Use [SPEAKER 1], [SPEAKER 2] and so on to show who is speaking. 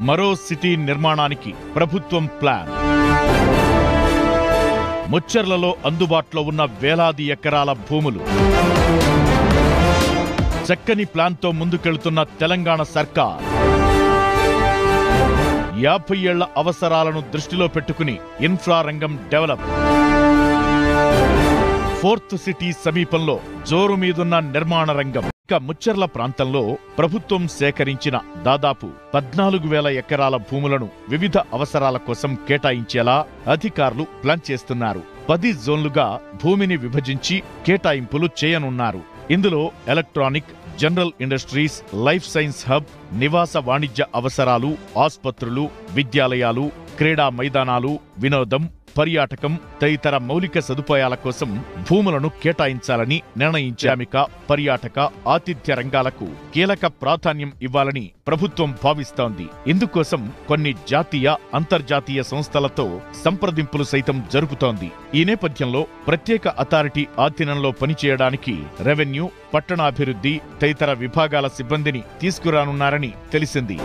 [SPEAKER 1] మరో సిటీ నిర్మాణానికి ప్రభుత్వం ప్లాన్. ముచ్చర్లలో అందుబాటులో ఉన్న వేలాది ఎకరాల భూములు. చక్కని ప్లాన్తో ముందుకెళ్తున్న తెలంగాణ సర్కార్ 50 ఏళ్ల అవసరాలను దృష్టిలో పెట్టుకుని ఇన్ఫ్రా రంగం డెవలప్. ఫోర్త్ సిటీ సమీపంలో జోరు మీదున్న నిర్మాణ రంగం. ఇక ముచ్చర్ల ప్రాంతంలో ప్రభుత్వం సేకరించిన దాదాపు 14,000 ఎకరాల భూములను వివిధ అవసరాల కోసం కేటాయించేలా అధికారులు ప్లాన్ చేస్తున్నారు. 10 జోన్లుగా భూమిని విభజించి కేటాయింపులు చేయనున్నారు. ఇందులో electronic, general industries, life science hub, నివాస వాణిజ్య అవసరాలు, ఆస్పత్రులు, విద్యాలయాలు, క్రీడా మైదానాలు, వినోదం, పర్యాటకం తదితర మౌలిక సదుపాయాల కోసం భూములను కేటాయించాలని నిర్ణయించామిక. పర్యాటక, ఆతిథ్య రంగాలకు కీలక ప్రాధాన్యం ఇవ్వాలని ప్రభుత్వం భావిస్తోంది. ఇందుకోసం కొన్ని జాతీయ, అంతర్జాతీయ సంస్థలతో సంప్రదింపులు సైతం జరుపుతోంది. ఈ నేపథ్యంలో ప్రత్యేక అథారిటీ ఆధీనంలో పనిచేయడానికి రెవెన్యూ, పట్టణాభివృద్ధి తదితర విభాగాల సిబ్బందిని తీసుకురానున్నారని తెలిసింది.